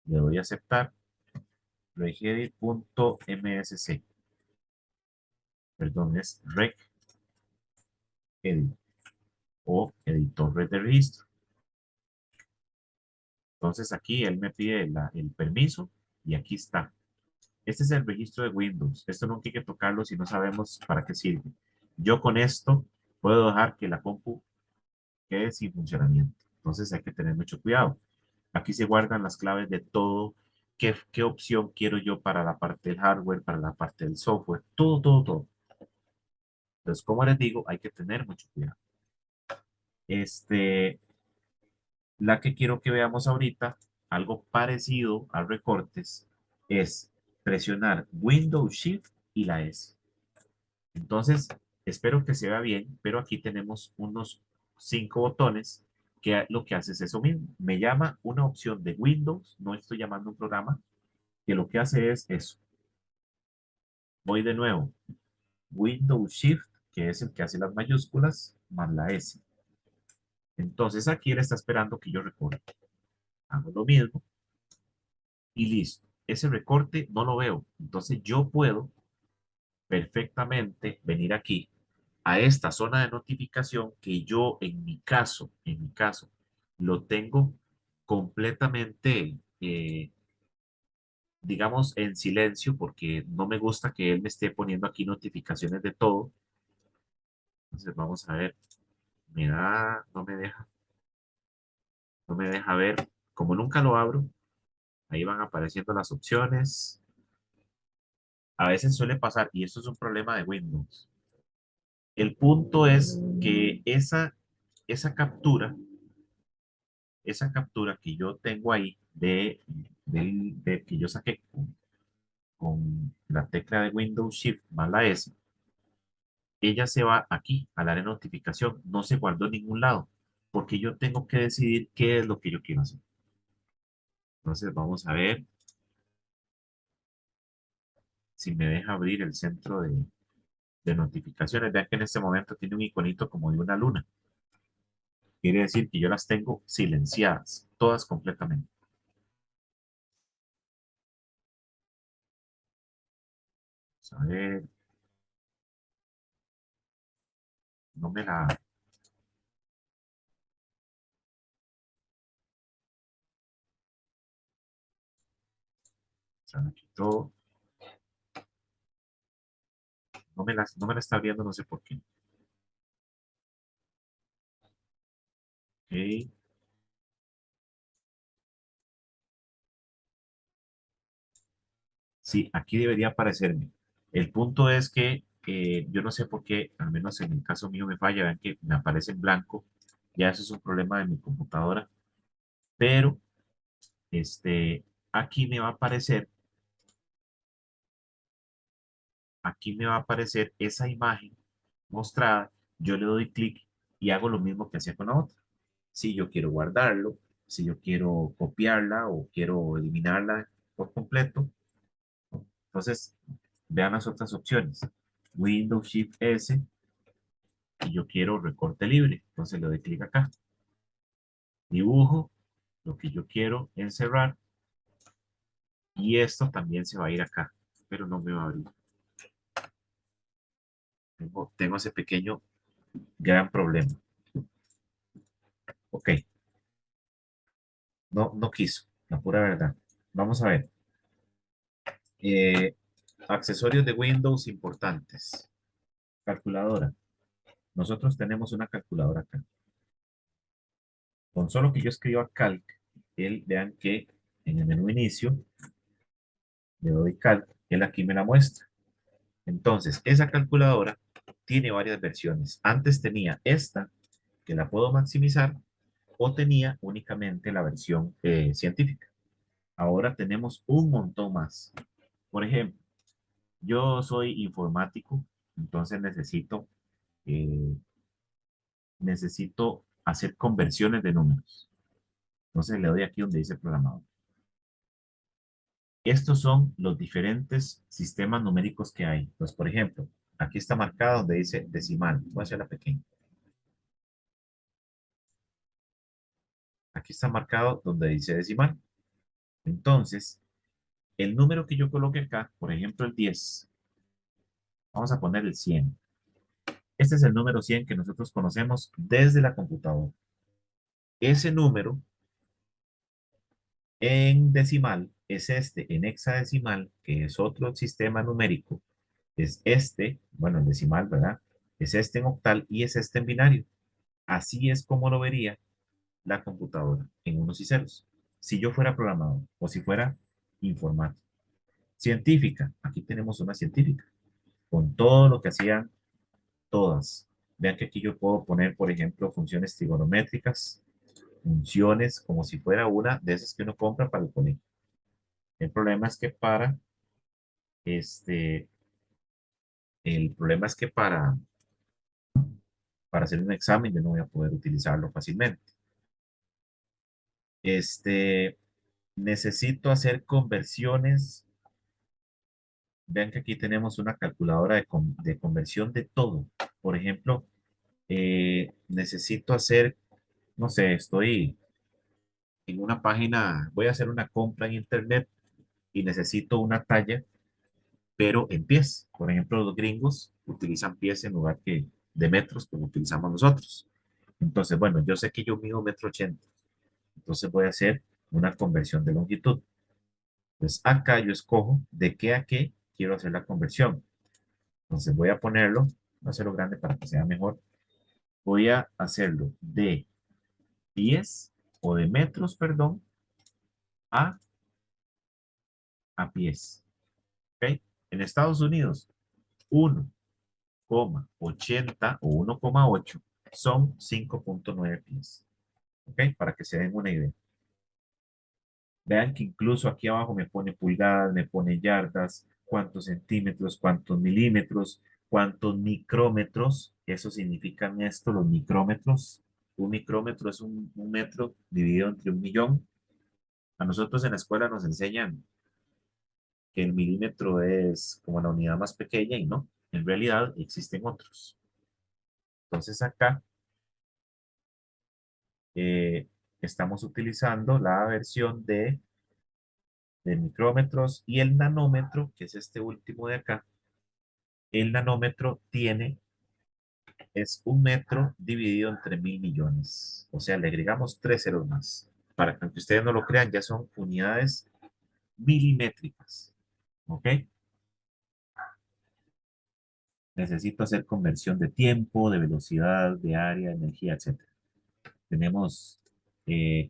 le doy a aceptar, regedit.msc, perdón, es regedit o editor de registro. Entonces aquí él me pide el permiso, Y aquí está. Este es el registro de Windows. Esto nunca hay que tocarlo si no sabemos para qué sirve. Yo con esto puedo dejar que la compu quede sin funcionamiento. Entonces hay que tener mucho cuidado. Aquí se guardan las claves de todo. ¿Qué opción quiero yo para la parte del hardware, para la parte del software? Todo, todo, todo. Entonces, como les digo, hay que tener mucho cuidado. Este, la que quiero que veamos ahorita, algo parecido a recortes, es presionar Windows Shift y la S. Entonces, espero que se vea bien, pero aquí tenemos unos 5 botones que lo que hace es eso mismo. Me llama una opción de Windows, no estoy llamando un programa, que lo que hace es eso. Voy de nuevo, Windows Shift, que es el que hace las mayúsculas, más la S. Entonces aquí él está esperando que yo recorte. Hago lo mismo y listo. Ese recorte no lo veo. Entonces yo puedo perfectamente venir aquí a esta zona de notificación que yo en mi caso, lo tengo completamente, digamos, en silencio porque no me gusta que él me esté poniendo aquí notificaciones de todo. Entonces vamos a ver, no me deja ver. Como nunca lo abro, ahí van apareciendo las opciones. A veces suele pasar, y esto es un problema de Windows. El punto es que esa captura, esa captura que yo tengo ahí de que yo saqué con la tecla de Windows Shift más la S, ella se va aquí al área de notificación, no se guardó en ningún lado, porque yo tengo que decidir qué es lo que yo quiero hacer. Entonces vamos a ver si me deja abrir el centro de notificaciones. Vean que en este momento tiene un iconito como de una luna. Quiere decir que yo las tengo silenciadas, todas completamente. Vamos a ver, no me la, se me quitó, no me la está abriendo, no sé por qué. Ok, sí, aquí debería aparecerme. El punto es que yo no sé por qué, al menos en el caso mío me falla, vean que me aparece en blanco. Ya eso es un problema de mi computadora, pero aquí me va a aparecer, aquí me va a aparecer esa imagen mostrada. Yo le doy clic y hago lo mismo que hacía con la otra. Si yo quiero guardarlo, si yo quiero copiarla o quiero eliminarla por completo. Entonces, vean las otras opciones. Windows Shift S y yo quiero recorte libre. Entonces le doy clic acá. Dibujo lo que yo quiero encerrar y esto también se va a ir acá, pero no me va a abrir. Tengo ese pequeño gran problema. Ok, no, no quiso, la pura verdad. Vamos a ver. Eh, accesorios de Windows importantes. Calculadora. Nosotros tenemos una calculadora acá. Con solo que yo escriba calc, vean que en el menú inicio le doy calc, él aquí me la muestra. Entonces, esa calculadora tiene varias versiones. Antes tenía esta, que la puedo maximizar, o tenía únicamente la versión científica. Ahora tenemos un montón más. Por ejemplo, yo soy informático, entonces necesito hacer conversiones de números. Entonces le doy aquí donde dice programador. Estos son los diferentes sistemas numéricos que hay. Pues, por ejemplo, aquí está marcado donde dice decimal. Voy a hacerla pequeña. Aquí está marcado donde dice decimal. Entonces, el número que yo coloque acá, por ejemplo, el 10, vamos a poner el 100. Este es el número 100 que nosotros conocemos desde la computadora. Ese número En decimal es este, en hexadecimal, que es otro sistema numérico, es este, bueno, en decimal, ¿verdad? Es este en octal y es este en binario. Así es como lo vería la computadora, en unos y ceros. Si yo fuera programador o si fuera informático. Científica, aquí tenemos una científica, con todo lo que hacían todas. Vean que aquí yo puedo poner, por ejemplo, funciones trigonométricas, funciones como si fuera una de esas que uno compra para el colegio. El problema es que este, el problema es que para hacer un examen yo no voy a poder utilizarlo fácilmente. Este, necesito hacer conversiones. Vean que aquí tenemos una calculadora de conversión de todo. Por ejemplo, necesito hacer, no sé, estoy en una página, voy a hacer una compra en internet y necesito una talla, pero en pies. Por ejemplo, los gringos utilizan pies en lugar que de metros como utilizamos nosotros. Entonces, bueno, yo sé que yo mido 1,80 m. Entonces voy a hacer una conversión de longitud. Entonces acá yo escojo de qué a qué quiero hacer la conversión. Entonces voy a ponerlo, voy a hacerlo grande para que sea mejor. Voy a hacerlo de pies o de metros, perdón, a, a pies. ¿Ok? En Estados Unidos, 1,80 o 1,8 son 5,9 pies. ¿Ok? Para que se den una idea. Vean que incluso aquí abajo me pone pulgadas, me pone yardas, cuántos centímetros, cuántos milímetros, cuántos micrómetros. Eso significan esto, los micrómetros. Un micrómetro es un metro dividido entre 1.000.000. A nosotros en la escuela nos enseñan que el milímetro es como la unidad más pequeña y no, en realidad existen otros. Entonces acá eh, estamos utilizando la versión de micrómetros y el nanómetro, que es este último de acá. El nanómetro es 1 metro dividido entre 1.000.000.000. O sea, le agregamos 3 ceros más. Para que aunque ustedes no lo crean, ya son unidades milimétricas. ¿Ok? Necesito hacer conversión de tiempo, de velocidad, de área, de energía, etcétera. Tenemos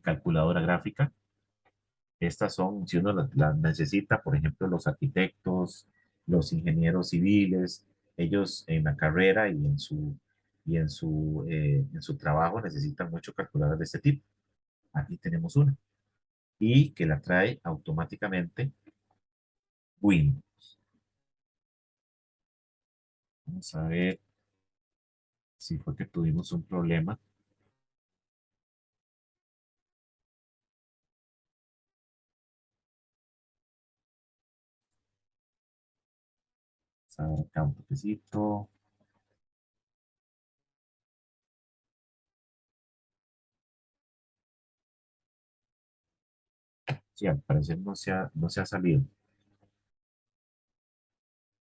calculadora gráfica. Estas son, si uno las necesita, por ejemplo, los arquitectos, los ingenieros civiles, ellos en la carrera y en su trabajo necesitan mucho calculadoras de este tipo. Aquí tenemos una y que la trae automáticamente Windows. Vamos a ver si fue que tuvimos un problema. Vamos a ver acá un toquecito. Sí, al parecer no se ha salido.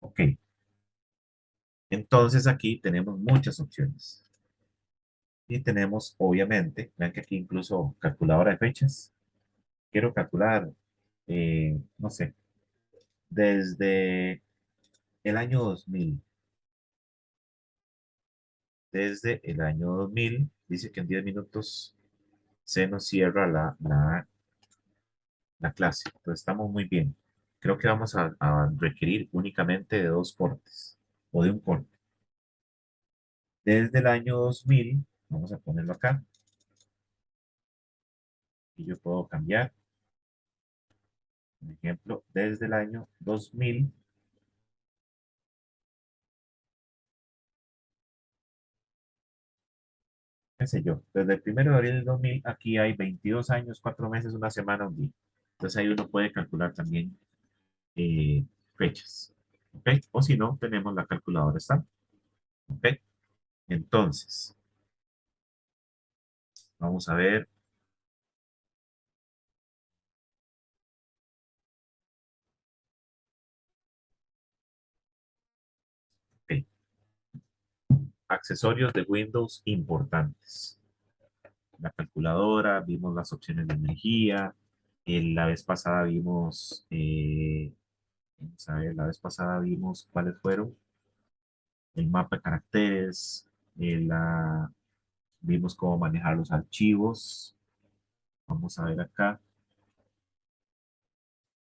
Ok, entonces aquí tenemos muchas opciones. Y tenemos, obviamente, vean que aquí incluso calculadora de fechas. Quiero calcular, no sé, desde el año 2000. Desde el año 2000, dice que en 10 minutos se nos cierra la clase. Entonces estamos muy bien. Creo que vamos a requerir únicamente de 2 cortes o de un corte. Desde el año 2000, vamos a ponerlo acá, y yo puedo cambiar, por ejemplo, desde el año 2000, qué sé yo, desde el 1 de abril del 2000, aquí hay 22 años, 4 meses, una semana, un día. Entonces ahí uno puede calcular también eh, fechas. ¿Ok? O si no, tenemos la calculadora estándar. ¿Ok? Entonces, vamos a ver. Ok, accesorios de Windows importantes. La calculadora, vimos las opciones de energía, La vez pasada vimos, vamos a ver, la vez pasada vimos cuáles fueron el mapa de caracteres, vimos cómo manejar los archivos. Vamos a ver acá.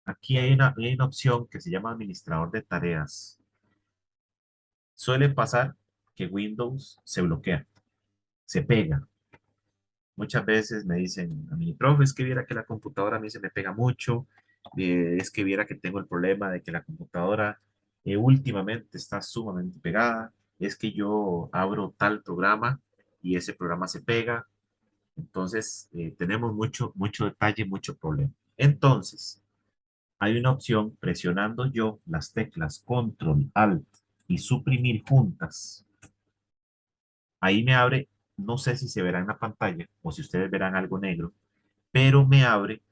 Aquí hay una opción que se llama administrador de tareas. Suele pasar que Windows se bloquea, se pega. Muchas veces me dicen a mi profe, es que viera que la computadora a mí se me pega mucho, es que viera que tengo el problema de que la computadora últimamente está sumamente pegada, es que yo abro tal programa y ese programa se pega. Entonces, tenemos mucho detalle, mucho problema. Entonces, hay una opción presionando yo las teclas Control, Alt y suprimir juntas. Ahí me abre, no sé si se verá en la pantalla o si ustedes verán algo negro, pero me abre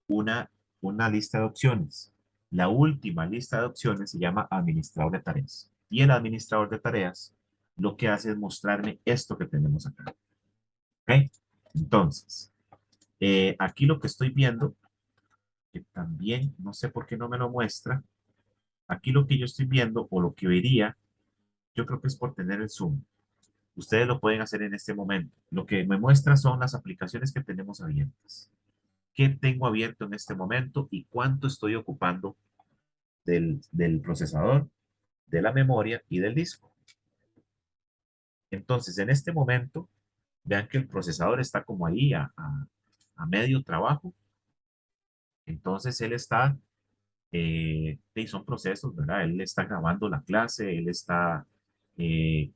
una, una lista de opciones. La última lista de opciones se llama administrador de tareas. Y el administrador de tareas lo que hace es mostrarme esto que tenemos acá. ¿Ok? Entonces, aquí lo que estoy viendo, que también no sé por qué no me lo muestra, aquí lo que yo estoy viendo o lo que vería, yo creo que es por tener el zoom. Ustedes lo pueden hacer en este momento. Lo que me muestra son las aplicaciones que tenemos abiertas. ¿Qué tengo abierto en este momento y cuánto estoy ocupando del procesador, de la memoria y del disco? Entonces, en este momento, vean que el procesador está como ahí a medio trabajo. Entonces, él está, y son procesos, ¿verdad? Él está grabando la clase, él está eh,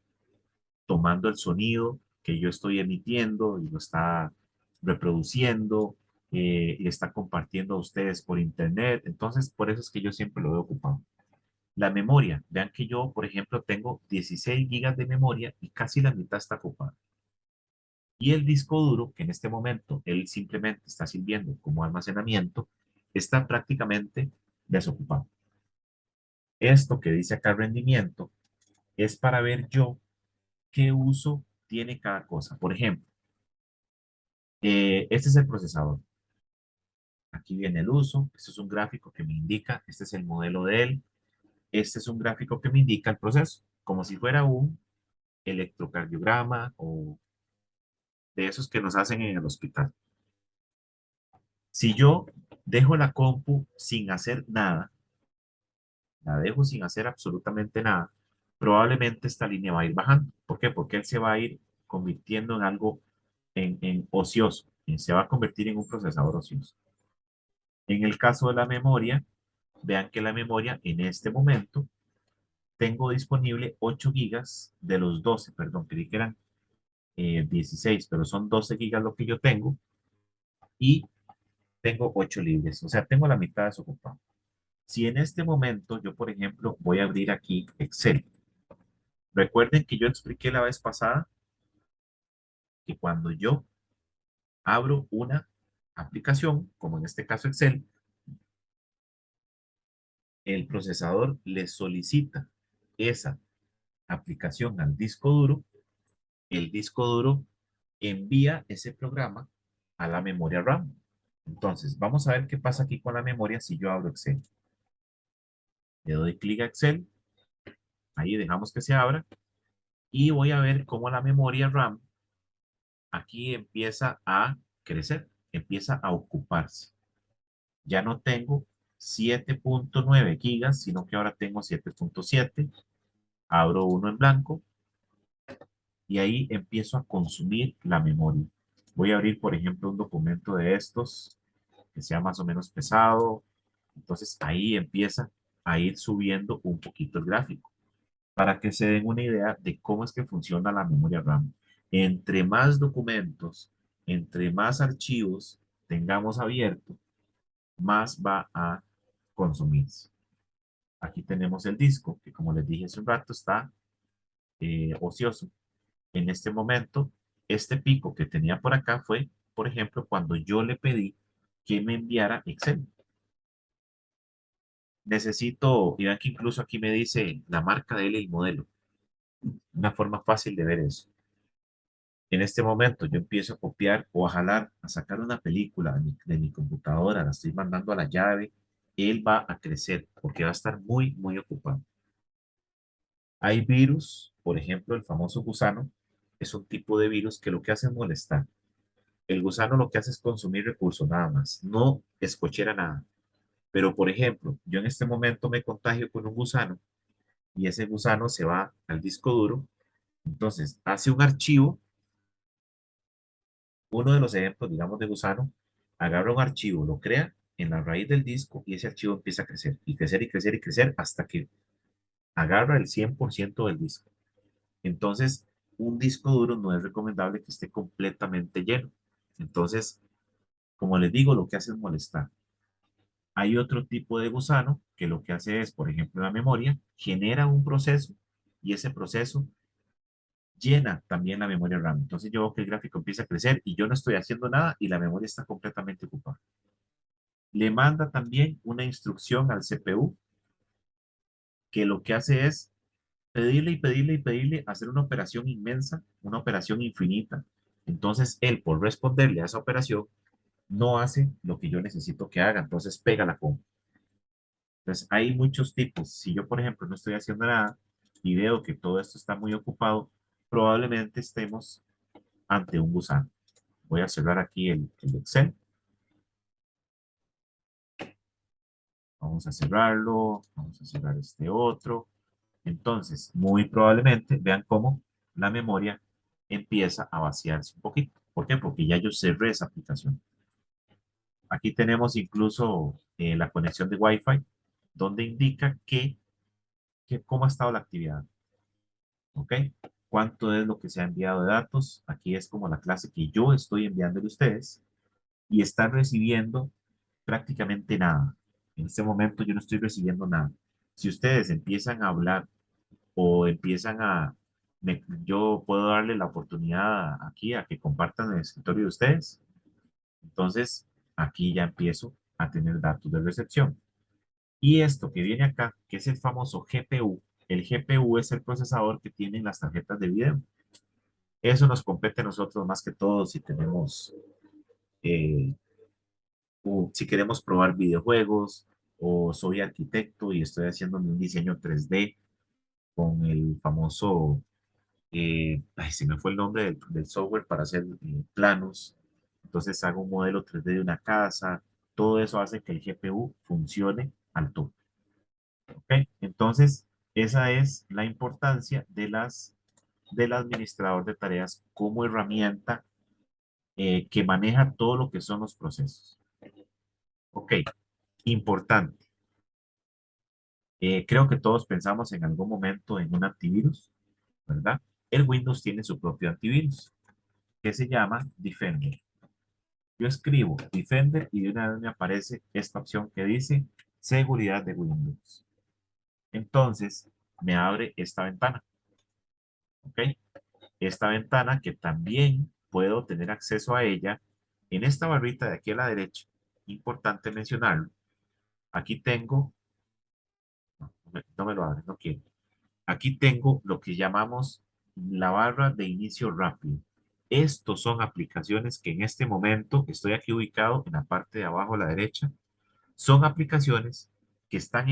tomando el sonido que yo estoy emitiendo y lo está reproduciendo y está compartiendo a ustedes por internet. Entonces, por eso es que yo siempre lo he ocupado. La memoria, vean que yo, por ejemplo, tengo 16 gigas de memoria y casi la mitad está ocupada. Y el disco duro, que en este momento él simplemente está sirviendo como almacenamiento, está prácticamente desocupado. Esto que dice acá rendimiento es para ver yo qué uso tiene cada cosa. Por ejemplo, este es el procesador. Aquí viene el uso. Este es un gráfico que me indica, este es el modelo de él. Este es un gráfico que me indica el proceso, como si fuera un electrocardiograma o de esos que nos hacen en el hospital. Si yo dejo la compu sin hacer nada, la dejo sin hacer absolutamente nada, probablemente esta línea va a ir bajando. ¿Por qué? Porque él se va a ir convirtiendo en algo en ocioso, y se va a convertir en un procesador ocioso. En el caso de la memoria, vean que la memoria en este momento tengo disponible 8 gigas de los 12, perdón, creí que eran 16, pero son 12 gigas lo que yo tengo y tengo 8 libres, o sea, tengo la mitad desocupada. Si en este momento yo, por ejemplo, voy a abrir aquí Excel, recuerden que yo expliqué la vez pasada que cuando yo abro una aplicación, como en este caso Excel, el procesador le solicita esa aplicación al disco duro, el disco duro envía ese programa a la memoria RAM. Entonces, vamos a ver qué pasa aquí con la memoria si yo abro Excel. Le doy clic a Excel, ahí dejamos que se abra y voy a ver cómo la memoria RAM aquí empieza a crecer, empieza a ocuparse. Ya no tengo 7.9 gigas, sino que ahora tengo 7.7. Abro uno en blanco y ahí empiezo a consumir la memoria. Voy a abrir, por ejemplo, un documento de estos que sea más o menos pesado. Entonces ahí empieza a ir subiendo un poquito el gráfico para que se den una idea de cómo es que funciona la memoria RAM. Entre más documentos, entre más archivos tengamos abierto, más va a consumirse. Aquí tenemos el disco, que como les dije hace un rato, está ocioso. En este momento, este pico que tenía por acá fue, por ejemplo, cuando yo le pedí que me enviara Excel. Necesito, y vean que incluso aquí me dice la marca de él y el modelo. Una forma fácil de ver eso. En este momento yo empiezo a copiar o a jalar, a sacar una película de mi computadora, la estoy mandando a la llave, él va a crecer porque va a estar muy, muy ocupado. Hay virus, por ejemplo, el famoso gusano, es un tipo de virus que lo que hace es molestar. El gusano lo que hace es consumir recursos nada más, no escochera nada. Pero, por ejemplo, yo en este momento me contagio con un gusano y ese gusano se va al disco duro, entonces hace un archivo. Uno de los ejemplos, digamos, de gusano, agarra un archivo, lo crea en la raíz del disco y ese archivo empieza a crecer y crecer y crecer y crecer hasta que agarra el 100% del disco. Entonces, un disco duro no es recomendable que esté completamente lleno. Entonces, como les digo, lo que hace es molestar. Hay otro tipo de gusano que lo que hace es, por ejemplo, la memoria, genera un proceso y ese proceso llena también la memoria RAM. Entonces yo veo que el gráfico empieza a crecer y yo no estoy haciendo nada y la memoria está completamente ocupada. Le manda también una instrucción al CPU que lo que hace es pedirle y pedirle y pedirle hacer una operación inmensa, una operación infinita. Entonces él, por responderle a esa operación, no hace lo que yo necesito que haga, entonces pega la compa. Entonces hay muchos tipos. Si yo, por ejemplo, no estoy haciendo nada y veo que todo esto está muy ocupado, probablemente estemos ante un gusano. Voy a cerrar aquí el Excel. Vamos a cerrarlo. Vamos a cerrar este otro. Entonces, muy probablemente, vean cómo la memoria empieza a vaciarse un poquito. ¿Por qué? Porque ya yo cerré esa aplicación. Aquí tenemos incluso la conexión de Wi-Fi, donde indica que cómo ha estado la actividad. ¿Ok? ¿Cuánto es lo que se ha enviado de datos? Aquí es como la clase que yo estoy enviándole a ustedes y están recibiendo prácticamente nada. En este momento yo no estoy recibiendo nada. Si ustedes empiezan a hablar o empiezan a, yo puedo darle la oportunidad aquí a que compartan el escritorio de ustedes. Entonces, aquí ya empiezo a tener datos de recepción. Y esto que viene acá, que es el famoso GPU, el GPU es el procesador que tienen las tarjetas de video. Eso nos compete a nosotros más que todo si tenemos, eh, si queremos probar videojuegos o soy arquitecto y estoy haciendo un diseño 3D con el famoso ay, se me fue el nombre del software para hacer planos. Entonces hago un modelo 3D de una casa. Todo eso hace que el GPU funcione al tope. ¿Ok? Entonces, esa es la importancia del administrador de tareas como herramienta que maneja todo lo que son los procesos. Ok, importante. Creo que todos pensamos en algún momento en un antivirus, ¿verdad? El Windows tiene su propio antivirus que se llama Defender. Yo escribo Defender y de una vez me aparece esta opción que dice seguridad de Windows. Entonces me abre esta ventana. ¿Ok? Esta ventana que también puedo tener acceso a ella en esta barrita de aquí a la derecha. Importante mencionarlo. Aquí tengo, no me lo abre, no quiero. Aquí tengo lo que llamamos la barra de inicio rápido. Estos son aplicaciones que en este momento estoy aquí ubicado en la parte de abajo a la derecha. Son aplicaciones que están en